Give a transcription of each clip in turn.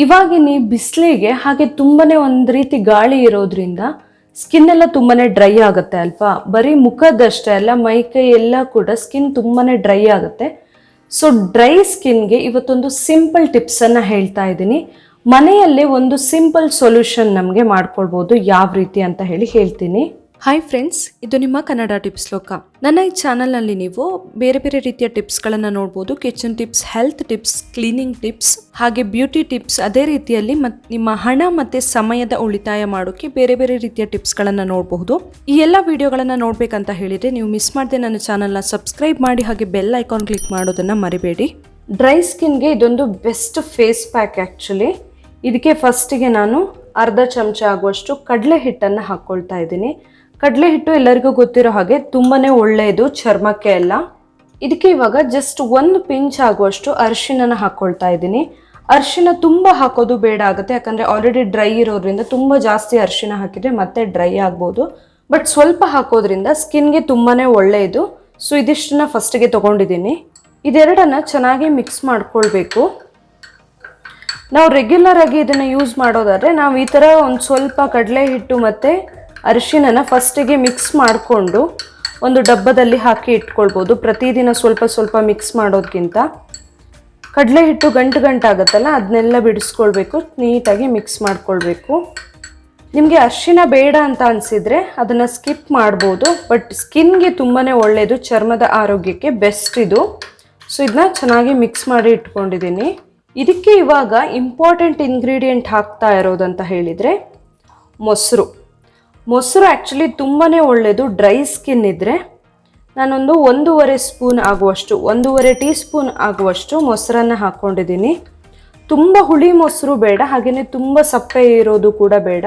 ಇವಾಗಿನ ಬಿಸಿಲಿಗೆ ಹಾಗೆ ತುಂಬಾನೇ ಒಂದು ರೀತಿ ಗಾಳಿ ಇರೋದ್ರಿಂದ ಸ್ಕಿನ್ ಎಲ್ಲ ತುಂಬಾನೇ ಡ್ರೈ ಆಗುತ್ತೆ ಅಲ್ವಾ. ಬರೀ ಮುಖದಷ್ಟೇ ಅಲ್ಲ, ಮೈಕೈ ಎಲ್ಲ ಕೂಡ ಸ್ಕಿನ್ ತುಂಬಾನೇ ಡ್ರೈ ಆಗುತ್ತೆ. ಸೊ ಡ್ರೈ ಸ್ಕಿನ್ಗೆ ಇವತ್ತೊಂದು ಸಿಂಪಲ್ ಟಿಪ್ಸನ್ನು ಹೇಳ್ತಾ ಇದ್ದೀನಿ. ಮನೆಯಲ್ಲೇ ಒಂದು ಸಿಂಪಲ್ ಸೊಲ್ಯೂಷನ್ ನಮಗೆ ಮಾಡ್ಕೊಳ್ಬೋದು, ಯಾವ ರೀತಿ ಅಂತ ಹೇಳ್ತೀನಿ. ಹಾಯ್ ಫ್ರೆಂಡ್ಸ್, ಇದು ನಿಮ್ಮ ಕನ್ನಡ ಟಿಪ್ಸ್ ಲೋಕ. ನನ್ನ ಈ ಚಾನಲ್ನಲ್ಲಿ ನೀವು ಬೇರೆ ಬೇರೆ ರೀತಿಯ ಟಿಪ್ಸ್ಗಳನ್ನು ನೋಡ್ಬೋದು. Kitchen tips, health tips, cleaning tips, ಹಾಗೆ ಬ್ಯೂಟಿ ಟಿಪ್ಸ್. ಅದೇ ರೀತಿಯಲ್ಲಿ ನಿಮ್ಮ ಹಣ ಮತ್ತು ಸಮಯದ ಉಳಿತಾಯ ಮಾಡೋಕ್ಕೆ ಬೇರೆ ಬೇರೆ ರೀತಿಯ ಟಿಪ್ಸ್ಗಳನ್ನು ನೋಡಬಹುದು. ಈ ಎಲ್ಲ ವಿಡಿಯೋಗಳನ್ನು ನೋಡಬೇಕಂತ ಹೇಳಿದರೆ ನೀವು ಮಿಸ್ ಮಾಡದೆ ನನ್ನ ಚಾನಲ್ನ ಸಬ್ಸ್ಕ್ರೈಬ್ ಮಾಡಿ ಹಾಗೆ ಬೆಲ್ ಐಕಾನ್ ಕ್ಲಿಕ್ ಮಾಡೋದನ್ನು ಮರಿಬೇಡಿ. ಡ್ರೈ ಸ್ಕಿನ್ಗೆ ಇದೊಂದು ಬೆಸ್ಟ್ ಫೇಸ್ ಪ್ಯಾಕ್ ಆ್ಯಕ್ಚುಲಿ. ಇದಕ್ಕೆ ಫಸ್ಟಿಗೆ ನಾನು ಅರ್ಧ ಚಮಚ ಆಗುವಷ್ಟು ಕಡಲೆ ಹಿಟ್ಟನ್ನು ಹಾಕ್ಕೊಳ್ತಾ ಇದ್ದೀನಿ. ಕಡಲೆ ಹಿಟ್ಟು ಎಲ್ಲರಿಗೂ ಗೊತ್ತಿರೋ ಹಾಗೆ ತುಂಬಾನೇ ಒಳ್ಳೆಯದು ಚರ್ಮಕ್ಕೆ ಎಲ್ಲ. ಇದಕ್ಕೆ ಇವಾಗ ಜಸ್ಟ್ ಒಂದು ಪಿಂಚ್ ಆಗುವಷ್ಟು ಅರಿಶಿನ ಹಾಕ್ಕೊಳ್ತಾ ಇದ್ದೀನಿ. ಅರಿಶಿನ ತುಂಬ ಹಾಕೋದು ಬೇಡ ಆಗುತ್ತೆ, ಯಾಕಂದರೆ ಆಲ್ರೆಡಿ ಡ್ರೈ ಇರೋದ್ರಿಂದ ತುಂಬ ಜಾಸ್ತಿ ಅರಿಶಿನ ಹಾಕಿದರೆ ಮತ್ತೆ ಡ್ರೈ ಆಗ್ಬೋದು. ಬಟ್ ಸ್ವಲ್ಪ ಹಾಕೋದ್ರಿಂದ ಸ್ಕಿನ್ಗೆ ತುಂಬಾನೇ ಒಳ್ಳೆಯದು. ಸೊ ಇದಿಷ್ಟನ್ನ ಫಸ್ಟಿಗೆ ತೊಗೊಂಡಿದ್ದೀನಿ. ಇದೆರಡನ್ನ ಚೆನ್ನಾಗಿ ಮಿಕ್ಸ್ ಮಾಡ್ಕೊಳ್ಬೇಕು. ನಾವು ರೆಗ್ಯುಲರ್ ಆಗಿ ಇದನ್ನು ಯೂಸ್ ಮಾಡೋದಾದರೆ ನಾವು ಈ ಥರ ಒಂದು ಸ್ವಲ್ಪ ಕಡಲೆ ಹಿಟ್ಟು ಮತ್ತು ಅರಿಶಿನ ಫಸ್ಟಿಗೆ ಮಿಕ್ಸ್ ಮಾಡಿಕೊಂಡು ಒಂದು ಡಬ್ಬದಲ್ಲಿ ಹಾಕಿ ಇಟ್ಕೊಳ್ಬೋದು. ಪ್ರತಿದಿನ ಸ್ವಲ್ಪ ಸ್ವಲ್ಪ ಮಿಕ್ಸ್ ಮಾಡೋದಕ್ಕಿಂತ ಕಡಲೆ ಹಿಟ್ಟು ಗಂಟಾಗುತ್ತಲ್ಲ, ಅದನ್ನೆಲ್ಲ ಬಿಡಿಸ್ಕೊಳ್ಬೇಕು, ನೀಟಾಗಿ ಮಿಕ್ಸ್ ಮಾಡ್ಕೊಳ್ಬೇಕು. ನಿಮಗೆ ಅರಿಶಿನ ಬೇಡ ಅಂತ ಅನಿಸಿದರೆ ಅದನ್ನು ಸ್ಕಿಪ್ ಮಾಡ್ಬೋದು. ಬಟ್ ಸ್ಕಿನ್ಗೆ ತುಂಬಾ ಒಳ್ಳೆಯದು, ಚರ್ಮದ ಆರೋಗ್ಯಕ್ಕೆ ಬೆಸ್ಟ್ ಇದು. ಸೊ ಇದನ್ನ ಚೆನ್ನಾಗಿ ಮಿಕ್ಸ್ ಮಾಡಿ ಇಟ್ಕೊಂಡಿದ್ದೀನಿ. ಇದಕ್ಕೆ ಇವಾಗ ಇಂಪಾರ್ಟೆಂಟ್ ಇಂಗ್ರೀಡಿಯೆಂಟ್ ಹಾಕ್ತಾ ಇರೋದಂತ ಹೇಳಿದರೆ ಮೊಸರು. ಮೊಸರು ಆ್ಯಕ್ಚುಲಿ ತುಂಬಾ ಒಳ್ಳೆಯದು ಡ್ರೈ ಸ್ಕಿನ್ ಇದ್ದರೆ. ನಾನೊಂದು 1.5 ಟೀ ಸ್ಪೂನ್ ಆಗುವಷ್ಟು ಮೊಸರನ್ನು ಹಾಕ್ಕೊಂಡಿದ್ದೀನಿ. ತುಂಬ ಹುಳಿ ಮೊಸರು ಬೇಡ, ಹಾಗೆಯೇ ತುಂಬ ಸಪ್ಪೆ ಇರೋದು ಕೂಡ ಬೇಡ.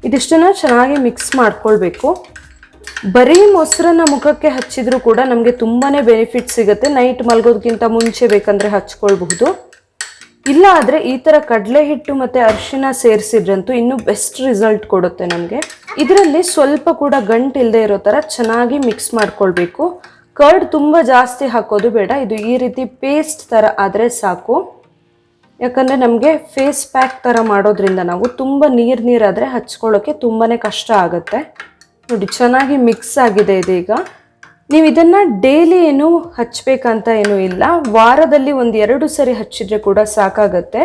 ಇದಿಷ್ಟನ್ನು ಚೆನ್ನಾಗಿ ಮಿಕ್ಸ್ ಮಾಡ್ಕೊಳ್ಬೇಕು. ಬರೀ ಮೊಸರನ್ನು ಮುಖಕ್ಕೆ ಹಚ್ಚಿದ್ರೂ ಕೂಡ ನಮಗೆ ತುಂಬಾ ಬೆನಿಫಿಟ್ ಸಿಗುತ್ತೆ. ನೈಟ್ ಮಲಗೋದಕ್ಕಿಂತ ಮುಂಚೆ ಬೇಕಂದರೆ ಹಚ್ಕೊಳ್ಬಹುದು. ಇಲ್ಲ ಆದರೆ ಈ ಥರ ಕಡಲೆ ಹಿಟ್ಟು ಮತ್ತು ಅರಿಶಿನ ಸೇರಿಸಿದ್ರಂತೂ ಇನ್ನೂ ಬೆಸ್ಟ್ ರಿಸಲ್ಟ್ ಕೊಡುತ್ತೆ ನಮಗೆ. ಇದರಲ್ಲಿ ಸ್ವಲ್ಪ ಕೂಡ ಗಂಟು ಇಲ್ಲದೆ ಇರೋ ಥರ ಚೆನ್ನಾಗಿ ಮಿಕ್ಸ್ ಮಾಡ್ಕೊಳ್ಬೇಕು. ಕರ್ಡ್ ತುಂಬ ಜಾಸ್ತಿ ಹಾಕೋದು ಬೇಡ, ಇದು ಈ ರೀತಿ ಪೇಸ್ಟ್ ಥರ ಆದರೆ ಸಾಕು. ಯಾಕಂದರೆ ನಮಗೆ ಫೇಸ್ ಪ್ಯಾಕ್ ಥರ ಮಾಡೋದ್ರಿಂದ ನಾವು ತುಂಬ ನೀರಾದರೆ ಹಚ್ಕೊಳ್ಳೋಕ್ಕೆ ತುಂಬಾ ಕಷ್ಟ ಆಗುತ್ತೆ. ನೋಡಿ ಚೆನ್ನಾಗಿ ಮಿಕ್ಸ್ ಆಗಿದೆ ಇದೀಗ. ನೀವು ಇದನ್ನು ಡೈಲಿ ಏನು ಹಚ್ಚಬೇಕಂತ ಏನೂ ಇಲ್ಲ, ವಾರದಲ್ಲಿ 1-2 ಸರಿ ಹಚ್ಚಿದ್ರೆ ಕೂಡ ಸಾಕಾಗತ್ತೆ.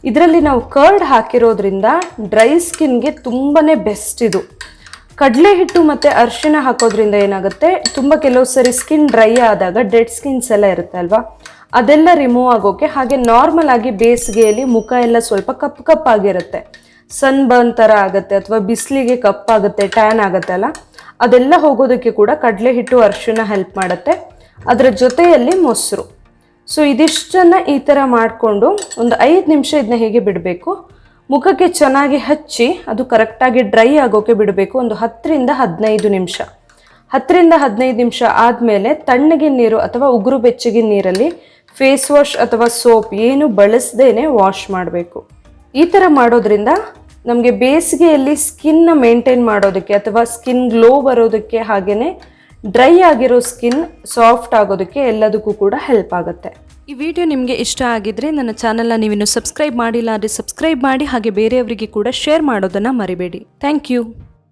ಇದರಲ್ಲಿ ನಾವು ಕರ್ಡ್ ಹಾಕಿರೋದ್ರಿಂದ ಡ್ರೈ ಸ್ಕಿನ್ಗೆ ತುಂಬಾ ಬೆಸ್ಟ್ ಇದು. ಕಡಲೆ ಹಿಟ್ಟು ಮತ್ತು ಅರಿಶಿನ ಹಾಕೋದ್ರಿಂದ ಏನಾಗುತ್ತೆ, ತುಂಬ ಕೆಲವು ಸರಿ ಸ್ಕಿನ್ ಡ್ರೈ ಆದಾಗ ಡೆಡ್ ಸ್ಕಿನ್ಸ್ ಎಲ್ಲ ಇರುತ್ತೆ ಅಲ್ವಾ, ಅದೆಲ್ಲ ರಿಮೂವ್ ಆಗೋಕ್ಕೆ, ಹಾಗೆ ನಾರ್ಮಲ್ ಆಗಿ ಬೇಸಿಗೆಯಲ್ಲಿ ಮುಖ ಎಲ್ಲ ಸ್ವಲ್ಪ ಕಪ್ಪಾಗಿರುತ್ತೆ, ಸನ್ ಬರ್ನ್ ಥರ ಆಗುತ್ತೆ, ಅಥವಾ ಬಿಸಿಲಿಗೆ ಕಪ್ಪಾಗುತ್ತೆ, ಟ್ಯಾನ್ ಆಗುತ್ತೆ ಅಲ್ಲ, ಅದೆಲ್ಲ ಹೋಗೋದಕ್ಕೆ ಕೂಡ ಕಡಲೆ ಹಿಟ್ಟು ಅರಿಶಿನ ಹೆಲ್ಪ್ ಮಾಡುತ್ತೆ. ಅದರ ಜೊತೆಯಲ್ಲಿ ಮೊಸರು. ಸೊ ಇದಿಷ್ಟನ್ನು ಈ ಥರ ಮಾಡಿಕೊಂಡು ಒಂದು 5 ನಿಮಿಷ ಇದನ್ನ ಹೇಗೆ ಬಿಡಬೇಕು, ಮುಖಕ್ಕೆ ಚೆನ್ನಾಗಿ ಹಚ್ಚಿ ಅದು ಕರೆಕ್ಟಾಗಿ ಡ್ರೈ ಆಗೋಕ್ಕೆ ಬಿಡಬೇಕು. ಒಂದು 10-15 ನಿಮಿಷ. 10-15 ನಿಮಿಷ ಆದಮೇಲೆ ತಣ್ಣಗಿನ ನೀರು ಅಥವಾ ಉಗುರು ಬೆಚ್ಚಗಿನ ನೀರಲ್ಲಿ ಫೇಸ್ ವಾಶ್ ಅಥವಾ ಸೋಪ್ ಏನು ಬಳಸದೇನೆ ವಾಶ್ ಮಾಡಬೇಕು. ಈ ಥರ ಮಾಡೋದ್ರಿಂದ ನಮಗೆ ಬೇಸಿಗೆಯಲ್ಲಿ ಸ್ಕಿನ್ನ ಮೇಂಟೈನ್ ಮಾಡೋದಕ್ಕೆ ಅಥವಾ ಸ್ಕಿನ್ ಗ್ಲೋ ಬರೋದಕ್ಕೆ, ಹಾಗೆಯೇ ಡ್ರೈ ಆಗಿರೋ ಸ್ಕಿನ್ ಸಾಫ್ಟ್ ಆಗೋದಕ್ಕೆ ಎಲ್ಲದಕ್ಕೂ ಕೂಡ ಹೆಲ್ಪ್ ಆಗುತ್ತೆ. ಈ ವಿಡಿಯೋ ನಿಮಗೆ ಇಷ್ಟ ಆಗಿದ್ರೆ ನನ್ನ ಚಾನಲ್ನ ನೀವಿನ್ನು ಸಬ್ಸ್ಕ್ರೈಬ್ ಮಾಡಿಲ್ಲ ಅಂದರೆ ಸಬ್ಸ್ಕ್ರೈಬ್ ಮಾಡಿ, ಹಾಗೆ ಬೇರೆಯವರಿಗೆ ಕೂಡ ಶೇರ್ ಮಾಡೋದನ್ನು ಮರಿಬೇಡಿ. Thank you.